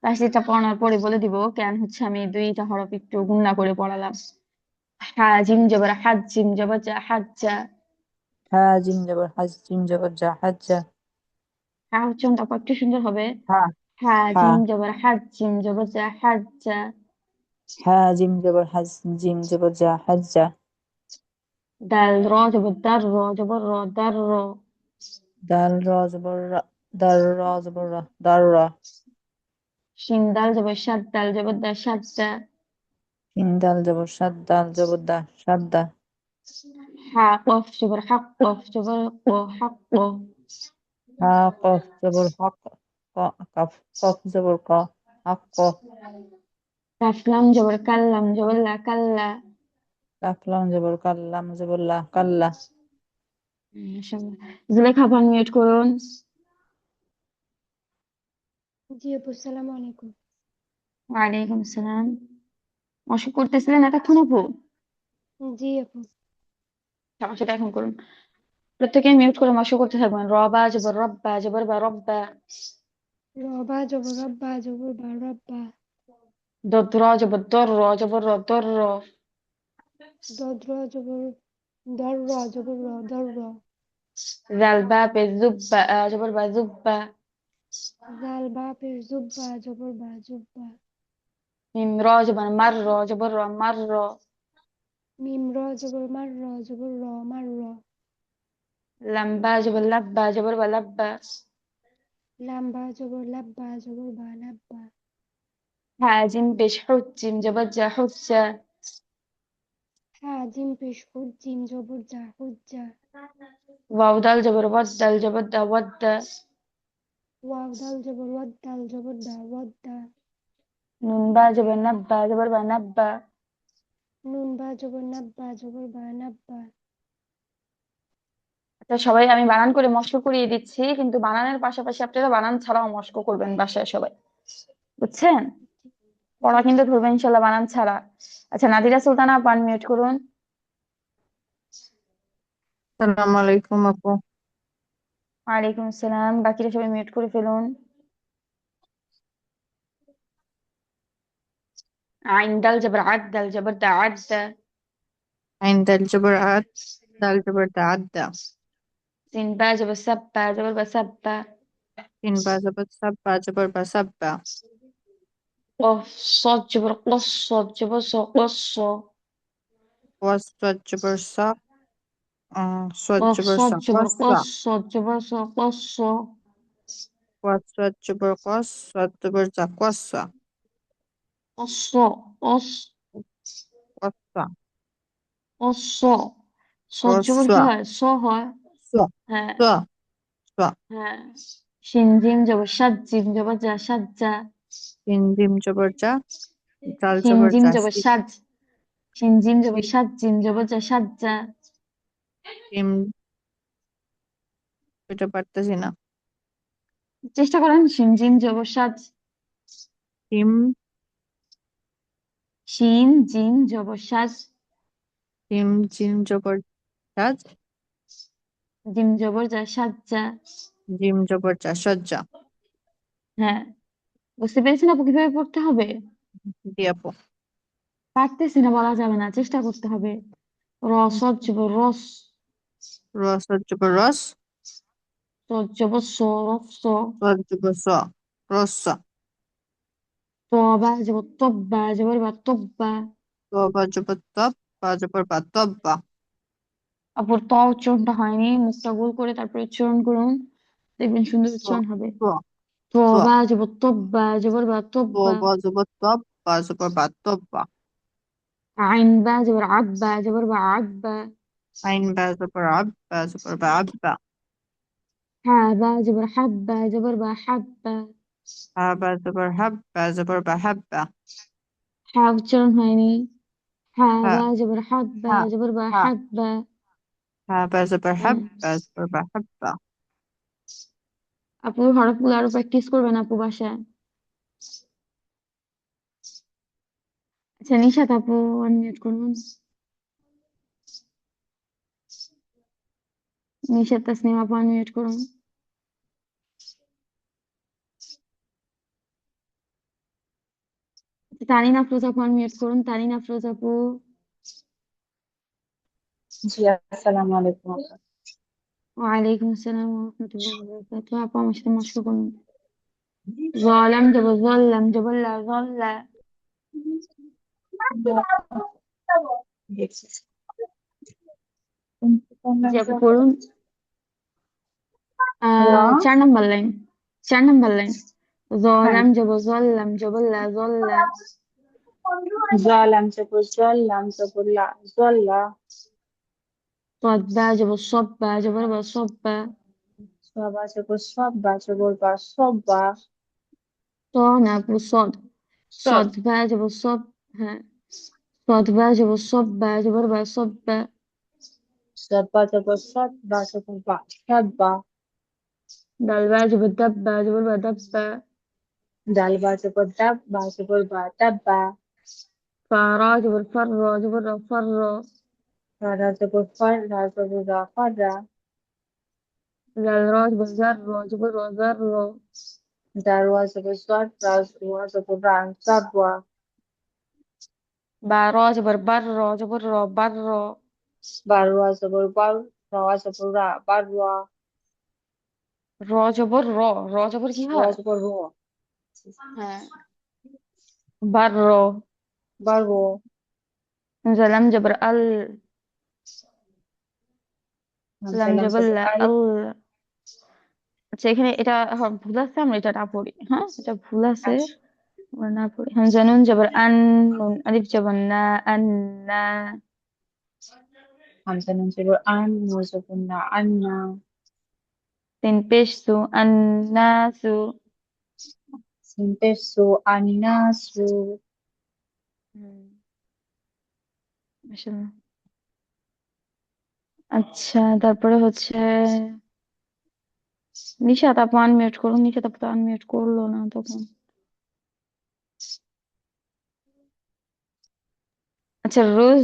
তাসদিদটা পড়ানোর পরে বলে দিব কেন হচ্ছে আমি দুইটা হরফ একটু গুণনা করে পড়ালাম। হা জিম জবর হাজ, জিম জবর জা, হাজ্জা। হা জিম জবর হাজ, জিম জবর জা, হাজ্জা। হা উচ্চারণটা আবার একটু সুন্দর হবে। হা, হা হা। জিম জবর হাজ, জিম জবর জা, হাজ্জা। হা জিম জবর হাজ, জিম জবর জা, হাজ্জা। দাল র জবর দার, র জবর র, দার র। দাল র জবর রা, দার র জবর রা, দার রা। শিন দাল জবর সাদ, দাল জবর দা, সাদ্দা। তিন দাল জবর সাদ, দাল জবর দা, সাদ্দা। হা কফ জবর হাক, কফ জবর ক, হাক ক। হা কফ জবর হক, কফ, কফ জবর ক, হক ক। কাফ লাম জবর কাল, লাম জবর লা, কাল্লা। কাফ লাম জবর কাল, লাম জবর লা, কাল্লা। জুলেখা আপু মিউট করুন। জি আপু, আসসালামু আলাইকুম। ওয়ালাইকুম আসসালাম। মশক করতেছিলেন এতক্ষণ আপু? জি আপু। সমস্যাটা এখন করুন। প্রত্যেকে মিউট করে মশক করতে থাকবেন। রবা জবর রব্বা জবর বা রব্বা। রবা জবর রব্বা জবর বা রব্বা। দর জবর দর জবর দর। দদ্র জবর দর র জবর র দর র। জাল বা পে জুব্বা জবর বা জুব্বা। জাল বা পেশ জুব্বা জবর বা জুব্বা। মিম র জবর মার জবর র মার। মিম র জবর মার র জবর র মার র। লাম বা জবর লাব্বা জবর বা লাব্বা। লাম বা জবর লাব্বা জবর বা লাব্বা। হা জিম পেশ হুজ্জিম জবর জা হুজ্জা। হ্যাঁ জিম পেশ হুদ জিম জবর জা হুজ্জা। ওয়াও দাল জবর ওয়াদ্দাল জবর দা ওয়াদ্দা। ওয়াও দাল জবর ওয়াদ দাল জবর দা ওয়াদ্দা। নুন বা জবর নাব্বা জবর বা নাব্বা। নুন বা জবর নাব্বা জবর বা নাব্বা। আচ্ছা সবাই আমি বানান করে মস্ক করিয়ে দিচ্ছি, কিন্তু বানানের পাশাপাশি আপনারা বানান ছাড়াও মস্ক করবেন বাসায় সবাই, বুঝছেন? পড়া জি কিন্তু ধরবেন ইনশাল্লাহ বানান ছাড়া। আচ্ছা নাদিরা সুলতানা আপু মিউট করুন। আসসালামু আলাইকুম আপু। ওয়ালাইকুম আসসালাম। বাকিরা সবাই মিউট করে ফেলুন। আইন দাল জবর আদ দাল জবর দা আদা। আইন দাল জবর আদ দাল জবর দা আদ্দা। সিন বা জবর সাব্বা জবর বা সাব্বা। তিন বা জবর সাব্বা জবর বা সাব্বা। কফ صاد জবর কস জবর স কস। ওয়াস সাদ জবর সা সাদ কফ জবর صاد সা জবর কসা। কস জবর স কস। ওয়াস সাদ জবর কস সাদ জবর সা কসা। কস কস কসা কস। صاد জবর কি কসা হয়? স হয়। সা হ্যাঁ সা সা। হ্যাঁ। শিন জিম জবর সাদ জিম জবর জা সাজ্জা। তিন জিম জবর জা জাল শিন জবর জিম জা জবর সাজ। শিন জিম জবর শিন সাজ জিম জবর জা সাজ্জা। জিম এটা পারতেছি না। চেষ্টা করেন। শিন জিম জবর সাজ। জিম শিন জিম জবর সাজ। জিম জিম জবর জাজ জিম জবর জা সাজ্জা। জিম জবর জা সজ্জা। হ্যাঁ বুঝতে পেরেছেন আপু কিভাবে পড়তে হবে? জি আপু। পারতেছি না বলা যাবে না, চেষ্টা করতে হবে। রস জবর রস। রস জবর রস জবর স রস। সদ জবর স রসা। তবা জবর তব্বা জবর বা তব্বা। তো বা জবর তব বা জবর বা তব্বা। আপুর ত উচ্চারণটা হয়নি, মুখটা গোল করে তারপরে উচ্চারণ করুন, দেখবেন সুন্দর তো উচ্চারণ হবে। তো তো তবা জবর তব্বা জবর বা তো তব্বা। বা জবর তব বা জবর বা তব্বা। আইন বা জবর আব্বা জবর বা আব্বা। আইন বা জবর আব বা জবর বা আব্বা। হ্যাঁ বা জবর হাব্বা জবর বা হাব্বা। হা বা জবর হাব বা জবর বা হাব্বা। হ্যাঁ উচ্চারণ হয়নি। হ্যাঁ হা বা জবর হাব্বা হা জবর বা হা হাব্বা। হা বা জবর হাব হ্যাঁ বা জবর বা হাব্বা। আপু হরফগুলো আরো প্র্যাকটিস করবেন আপু বাসায়। আচ্ছা নিশাত আপু আনমিউট করুন। নিশাত তাসনিম আপু আনমিউট করুন। তানিন আফরোজ আপু আনমিউট করুন। তানিন আফরোজ আপু। জি আসসালামু আলাইকুম আপা। ওয়ালাইকুম আসসালাম ওয়া রাহমাতুল্লাহি ওয়া বারাকাতুহু। আপু আমার সাথে মস্ক করুন। জলাম জবর জল্লাম জবর লা জল্লা। দেখছি। জি আপু করুন। র 4 নাম্বার লাইন। 4 number line. হ্যাঁ জলাম জবর জল্লাম জবর লা জল্লা। জালাম জবর জাল্লাম জবর লা জাল্লা। صاد با জবর সব্বা জবর বা সব্বা। সবা জবর সব্বা জবর বা সব্বা। ত না আপু সদ। সদ صاد বা জবর সব। হ্যাঁ صاد বা জবর সব্বা জবর বা সব্বা। সব্বা জবর সব্বা জবর বা সব্বা। দাল বা জবর দাব্বা জবর বা দাব্বা। ডাল বা জবর ডাব বা জবর বা ডাব্বা। فرا جبر فر را جبر را فر را را জবর ফর রা জবর রা ফর রা زال را جبر زر را جبر را زر را জারওয়া জবর জর রা ওয়া জবর রা জারওয়া با را جبر بر را جبر را بر را বারওয়া জবর বার রা জবর রা বারওয়া را جبر را جبر কি র হয় জবর র হ্যাঁ بر را বারও زلم جبر ال হামজা لم লাম جبر জবর لا আল ال আচ্ছা এখানে এটা ভুল আছে আমরা এটা না পড়ি হ্যাঁ এটা ভুল আছে আচ্ছা আমরা না পড়ি হামজা নুন জবর আন নুন আলিফ জবর না আন না হামজা নুন জবর আন নুন জবর না আন্না তিন পেশ সু আন না সু সিন পেশ সু আন্নাসু মাশাআল্লাহ আচ্ছা তারপরে হচ্ছে নিশাত আপু আনমিউট করুন নিশাত আপু তো আনমিউট করলো না তখন আচ্ছা রোজ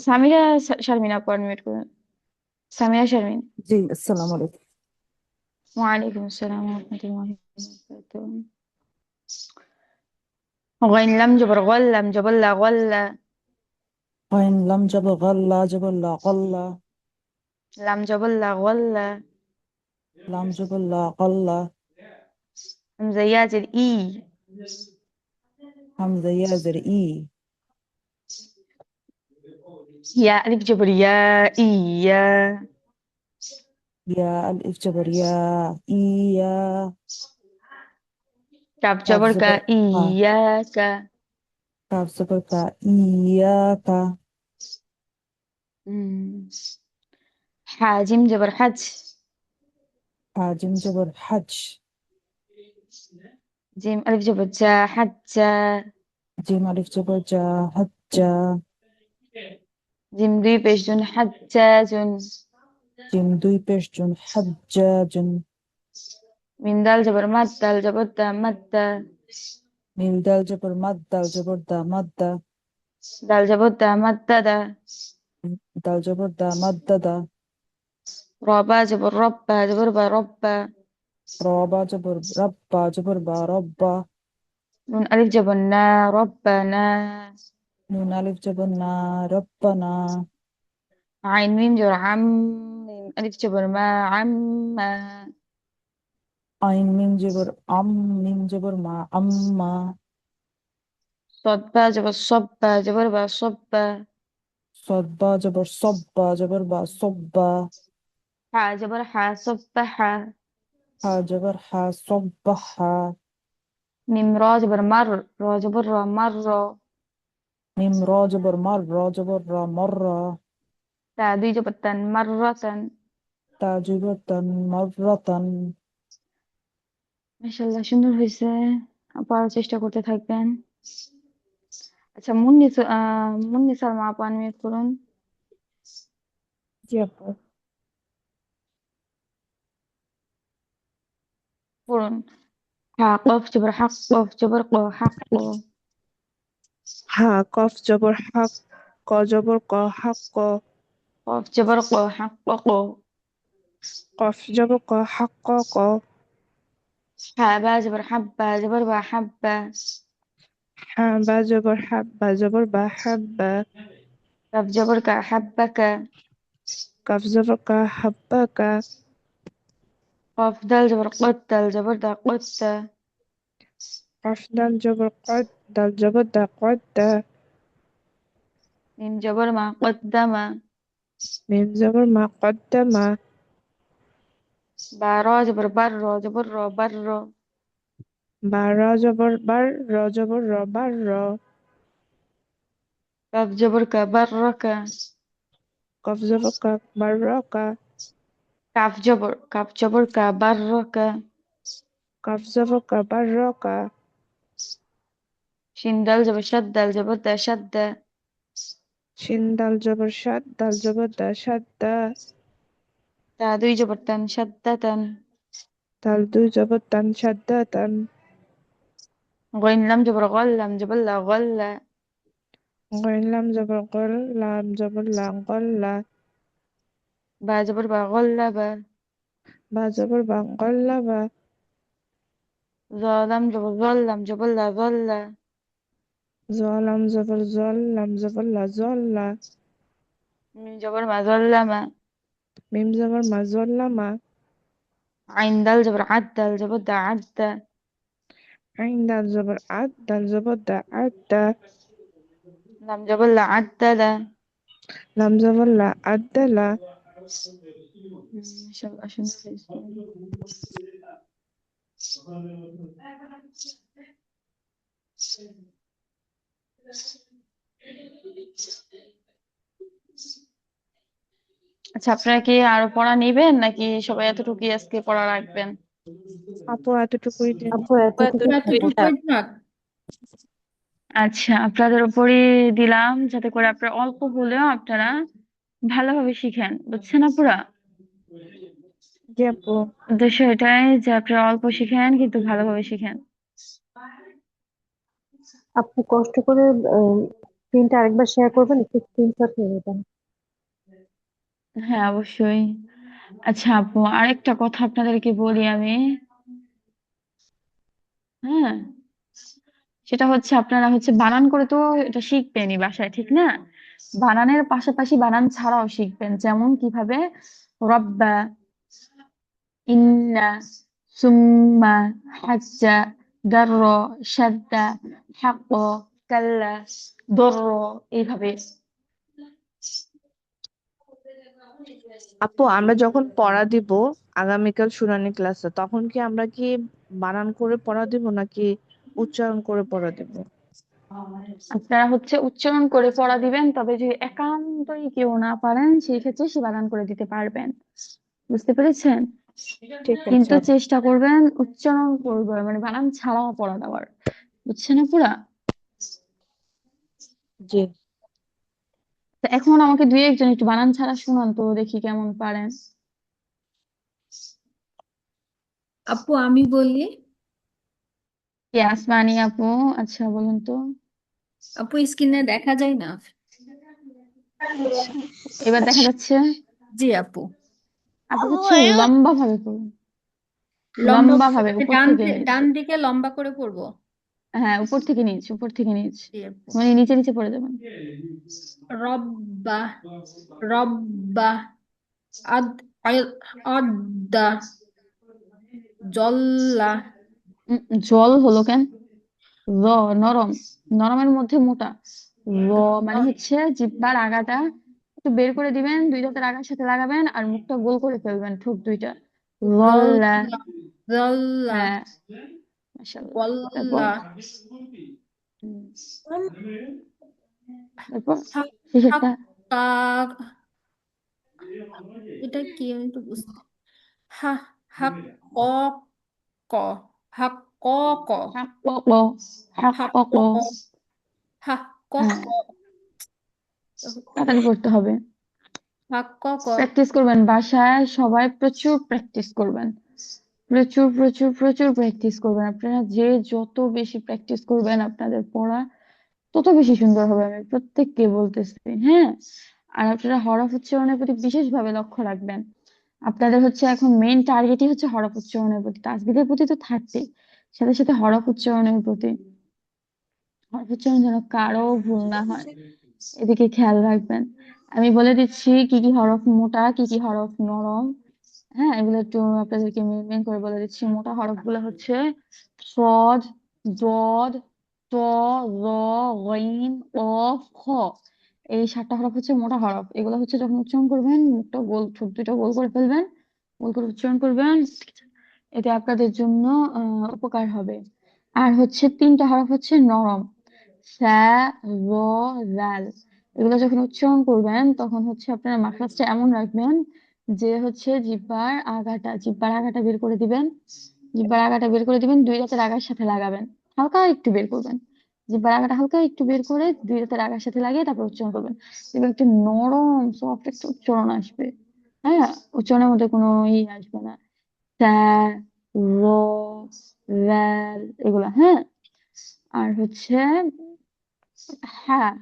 সামিরা শারমিন আপু আনমিউট করুন সামিরা শারমিন জি আসসালামু আলাইকুম। ওয়ালাইকুম আসসালাম ওয়া রাহমাতুল্লাহি ওয়া বারাকাতুহু غين لم جبر غل لم جبر لا غل غين لم جبر غلة جبر لا غلة لم جبر لا غل لام جبر لا غلة همزيات الإي همزة يا زر إي يا ألف جبر يا إي يا يا ألف جبر يا إي يا كاف كاف جبر كا زبر كا إياك كاف زبر كا إياك مم. حاجم جبر حج حاجم جبر حج جيم ألف جبر جا حجة جيم ألف جبر جا حجة جيم دوي بيش جون حجاج جيم دوي بيش جون حجاج ميم دال جبر مد دال جبر دا مد ميم دال جبر مد دال جبر دا مد دال جبر دا مد دا دال جبر دا مد دا رابا جبر ربا جبر با ربا رابا جبر ربا جبر با ربا نون ألف جبر نا ربنا نون ألف جبر نا ربنا عين ميم جبر عم ميم ألف جبر ما عما عين ميم جبر ميم جبر مع أما صاد با جبر صبا جبر با صبا صاد با جبر صبا جبر با صبا حا جبر حا صبحا حا جبر حا صبحا ميم را جبر مر را جبر را مر ميم را جبر مر را جبر را مرة تا দুই جبر تن مرة تا جبر تن مرة মাশাআল্লাহ সুন্দর হয়েছে আবার চেষ্টা করতে থাকবেন আচ্ছা মুন্নিসার মা আপু আনমিউট করুন জি আপু পড়ুন হা কফ জবর হাক কফ জবর ক হাক ক হা কফ জবর হাক ক জবর ক হাক ক কফ জবর ক হাক ক ক কফ জবর ক হাক ক ক হা বা জবর হাব্বা জবর বা হাব্বা হা বা জবর হাব বা জবর বা হাব্বা কাফ জবর কা হাব্বাকা কফ জবর কা হাব্বাকা কফ দাল জবর কত দাল জবর দা কত্তা কফ দাল জবর কদ দাল জবর দা কদ্দা মিম জবর মা কদ্দামা মিম জবর মা কদ্দামা বা র জবর বার র জবর র বার র বা র জবর বার র জবর র বার র কাফ জবর কা বার রকা কফ জবর কা বার র কা কাফ জবর কা বার রকা কফ জবর কা বার র কা শিন দাল জবর শাদ দাল জবর দা শাদ্দা শিন দাল জবর শাদ দাল জবর দা শাদ্দা তা দুই জবর তান শাদ্দাতান দাল দুই জবর তান শাদ্দা তান غين لم جبر غل لم جبر لا غل গইন লাম জবর গল, লাম জবর লা, গল্লা। বা জবর বা গল্লাবা। বা জবর বা, গল্লাবা। লাম জবর জল, লাম জবর লা, জল্লা। জ লাম জবর জল, লাম জবর লা, জল্লা। মিম জবর মা, জল্লামা। মিম জবর মা, জল্লামা। আইন দাল জবর আদ, দাল জবর দা, আদ্দা। আইন দাল জবর আদ, দাল জবর দা, আদ্দা। লাম জবর লা, আদ্দালা। লাম জবর লা, আদ্দালা। মাশাআল্লাহ, সুন্দর হয়েছে। আচ্ছা, আপনারা কি আরো পড়া নিবেন নাকি সবাই এতটুকুই আজকে পড়া রাখবেন? আপু এতটুকুই দিন। আপু এতটুকু এতটুকুই থাক। আচ্ছা, আপনাদের উপরই দিলাম যাতে করে আপনারা অল্প হলেও আপনারা ভালোভাবে শিখেন, বুঝছেন আপুরা? জি আপু। উদ্দেশ্য এটাই যে আপনারা অল্প শিখেন কিন্তু ভালোভাবে শিখেন। আপু কষ্ট করে স্ক্রিনটা আরেকবার শেয়ার করবেন, একটু স্ক্রিনশট নিয়ে নেবেন। হ্যাঁ, অবশ্যই। আচ্ছা আপু, আরেকটা কথা আপনাদেরকে বলি আমি। হ্যাঁ, সেটা হচ্ছে আপনারা হচ্ছে বানান করে তো এটা শিখবেনই বাসায়, ঠিক না? বানানের পাশাপাশি বানান ছাড়াও শিখবেন, যেমন কিভাবে রব্বা, ইন্না, সুম্মা, হাজ্জা, দারর, শাদ্দা, হাক্ক, কাল্লা, দর্র, এইভাবে। আপু আমরা যখন পড়া দিব আগামীকাল শুনানি ক্লাসে, তখন কি আমরা কি বানান করে পড়া দিব নাকি উচ্চারণ করে পড়া দিব? আপনারা হচ্ছে উচ্চারণ করে পড়া দিবেন, তবে যদি একান্তই কেউ না পারেন সেই ক্ষেত্রে সে বানান করে দিতে পারবেন, বুঝতে পেরেছেন? ঠিক আছে কিন্তু আপু। চেষ্টা করবেন উচ্চারণ করবে মানে বানান ছাড়াও পড়া দেওয়ার, বুঝছেন পুরা? জি। তো এখন আমাকে দুই একজন একটু বানান ছাড়া শোনান তো, দেখি কেমন পারেন। আপু আমি বলি। কি আসমানি আপু? আচ্ছা বলুন তো। আপু স্ক্রিনে দেখা যায় না। এবার দেখা যাচ্ছে? জি আপু। আপু হচ্ছে লম্বা ভাবে পড়ুন, লম্বা লম্বা করে ভাবে মানে উপর থেকে নিচ। ডান দিকে লম্বা করে পড়বো। হ্যাঁ, উপর থেকে নিচ, উপর থেকে নিচ, জি আপু। মানে নিচে নিচে পড়ে যাবেন। রব্বা, রব্বা, আদ, আদ্দা, জল্লা। জল হলো কেন? র, নরম, নরমের মধ্যে মোটা। র মানে হচ্ছে জিহ্বার আগাটা একটু বের করে দিবেন, দুই দাঁতের আগার সাথে লাগাবেন আর মুখটা গোল করে ফেলবেন, ঠোঁট দুইটা। রল্লা। জল্লা, জল্লা, হ্যাঁ, মাশাআল্লাহ। তারপর ওয়াল্লা, তারপর শেষেরটা। হাক্কা। এটা কি আমি তো বুঝতে হা হাক ক ক হাক ক ক হাক্কক, হাক ক হাক্কক। হাক ক হ্যাঁ, ক তাড়াতাড়ি পড়তে হবে। হাক ক ক প্র্যাকটিস করবেন বাসায়, সবাই প্রচুর প্র্যাকটিস করবেন, প্রচুর প্রচুর প্রচুর প্র্যাকটিস করবেন। আপনারা যে যত বেশি প্র্যাকটিস করবেন আপনাদের পড়া তত বেশি সুন্দর হবে, আমি প্রত্যেককে বলতেছি। হ্যাঁ, আর আপনারা হরফ উচ্চারণের প্রতি বিশেষভাবে লক্ষ্য রাখবেন। আপনাদের হচ্ছে এখন মেইন টার্গেটই হচ্ছে হরফ উচ্চারণের প্রতি, তাসবিহের প্রতি তো থাকবেই, সাথে সাথে হরফ উচ্চারণের প্রতি। হরফ উচ্চারণ যেন কারো ভুল না হয়, এদিকে খেয়াল রাখবেন। আমি বলে দিচ্ছি কি কি হরফ মোটা, কি কি হরফ নরম। হ্যাঁ, এগুলো একটু আপনাদেরকে মেন করে বলে দিচ্ছি। মোটা হরফ গুলো হচ্ছে সদ, দদ, ত, র, গইন, কফ, খ। এই 7টা হরফ হচ্ছে মোটা হরফ। এগুলো হচ্ছে যখন উচ্চারণ করবেন মুখটা গোল, ঠোঁট দুটো গোল করে ফেলবেন, গোল করে উচ্চারণ করবেন, এতে আপনাদের জন্য উপকার হবে। আর হচ্ছে 3টা হরফ হচ্ছে নরম, সা, র, জাল। এগুলো যখন উচ্চারণ করবেন তখন হচ্ছে আপনারা মাখরাজটা এমন রাখবেন যে হচ্ছে জিহ্বার আগাটা বের করে দিবেন, জিহ্বার আগাটা বের করে দিবেন, দুই দাঁতের আগার সাথে লাগাবেন, হালকা একটু বের করবেন। জিহ্বার আগাটা হালকা একটু বের করে দুই দাঁতের আগার সাথে লাগিয়ে তারপর উচ্চারণ করবেন। দেখবেন একটু নরম সফট একটা উচ্চারণ আসবে। হ্যাঁ, উচ্চারণের মধ্যে কোনো আসবে না। তা, র, ভ্যাল, এগুলা। হ্যাঁ, আর হচ্ছে হ্যাঁ,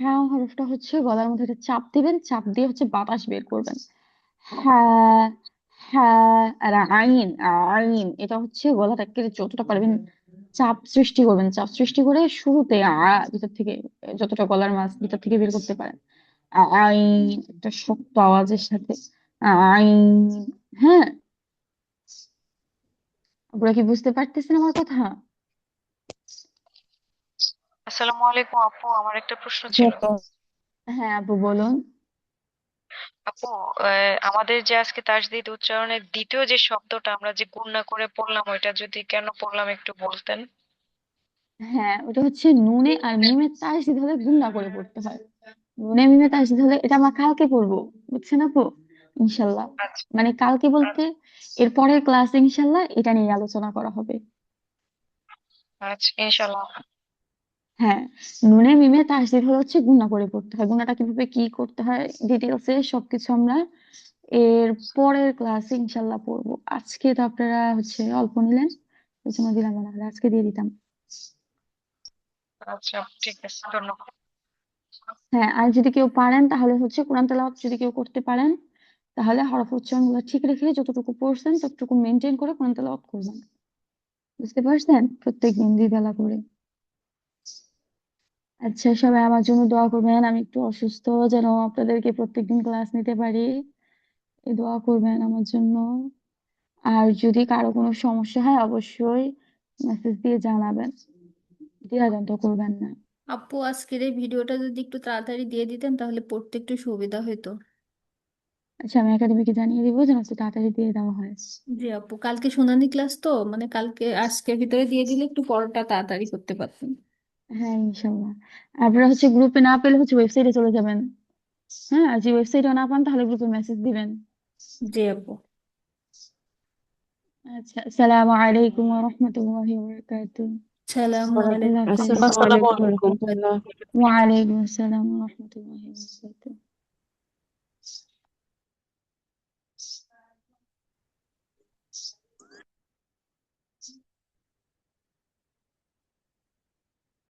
হ্যাঁ হরফটা হচ্ছে গলার মধ্যে একটা চাপ দিবেন, চাপ দিয়ে হচ্ছে বাতাস বের করবেন। হ্যাঁ, হ্যাঁ। আর আইন, আইন এটা হচ্ছে গলাটাকে যতটা পারবেন চাপ সৃষ্টি করবেন, চাপ সৃষ্টি করে শুরুতে ভিতর থেকে যতটা গলার মাছ ভিতর থেকে বের করতে পারেন। আইন একটা শক্ত আওয়াজের সাথে আইন। হ্যাঁ, আপনারা কি বুঝতে পারতেছেন আমার কথা? আসসালামু আলাইকুম আপু, আমার একটা প্রশ্ন জি ছিল। আপু। হ্যাঁ আপু বলুন। আপু, আমাদের যে আজকে তাজদিদ উচ্চারণের দ্বিতীয় যে শব্দটা আমরা যে গুণনা করে পড়লাম, ওইটা যদি কেন পড়লাম একটু বলতেন। হ্যাঁ ওটা হচ্ছে নুনে আর মিমে তাসদিদ হলে গুণনা করে পড়তে হয়। নুনে মিমে তাসদিদ হলে এটা আমরা কালকে পড়বো, বুঝছেন আপু? ইনশাল্লাহ। আচ্ছা, মানে কালকে বলতে এর পরের ক্লাসে ইনশাল্লাহ এটা নিয়ে আলোচনা করা হবে। আচ্ছা, ইনশাল্লাহ। হ্যাঁ, নুনে মিমে তাসদিদ হলে হচ্ছে গুণনা করে পড়তে হয়। গুণাটা কিভাবে কি করতে হয় ডিটেলসে সবকিছু আমরা এর পরের ক্লাসে ইনশাল্লাহ পড়বো। আজকে তো আপনারা হচ্ছে অল্প নিলেন, ওই জন্য দিলাম না, নাহলে আজকে দিয়ে দিতাম। আচ্ছা, ঠিক আছে, ধন্যবাদ। হ্যাঁ, আর যদি কেউ পারেন তাহলে হচ্ছে কোরআন তেলাওয়াত যদি কেউ করতে পারেন তাহলে হরফ উচ্চারণগুলো ঠিক রেখে যতটুকু পড়ছেন ততটুকু মেনটেন করে কোরআন তেলাওয়াত করবেন। বুঝতে পারছেন? প্রত্যেকদিন 2 বেলা করে। আচ্ছা, সবাই আমার জন্য দোয়া করবেন। আমি একটু অসুস্থ, যেন আপনাদেরকে প্রত্যেকদিন ক্লাস নিতে পারি। এই দোয়া করবেন আমার জন্য। আর যদি কারো কোনো সমস্যা হয় অবশ্যই মেসেজ দিয়ে জানাবেন, দ্বিধাদ্বন্দ্ব করবেন না। আপু আজকের এই ভিডিওটা যদি একটু তাড়াতাড়ি দিয়ে দিতেন তাহলে পড়তে একটু সুবিধা হতো। আচ্ছা, আমি একাডেমিকে জানিয়ে দিব যেন একটু তাড়াতাড়ি দিয়ে দেওয়া হয়। জি আপু, কালকে শুনানি ক্লাস তো, মানে কালকে আজকের ভিতরে দিয়ে দিলে একটু পড়াটা তাড়াতাড়ি করতে পারতেন। হ্যাঁ ইনশাল্লাহ। আপনারা হচ্ছে গ্রুপে না পেলে হচ্ছে ওয়েবসাইটে চলে যাবেন। হ্যাঁ, আর যে ওয়েবসাইটে না পান তাহলে গ্রুপে মেসেজ দিবেন। জি আপু। আচ্ছা, আসসালামু আলাইকুম ওয়া রাহমাতুল্লাহি ওয়া বারাকাতুহু। সালামু আল্লাহ আলাইকুম। হাফেজ। আসসালামু আসসালামু আলাইকুম আলাইকুম। রহমতুল্লাহ। ওয়া আলাইকুম আসসালাম ওয়া রাহমাতুল্লাহি ওয়া বারাকাতুহু।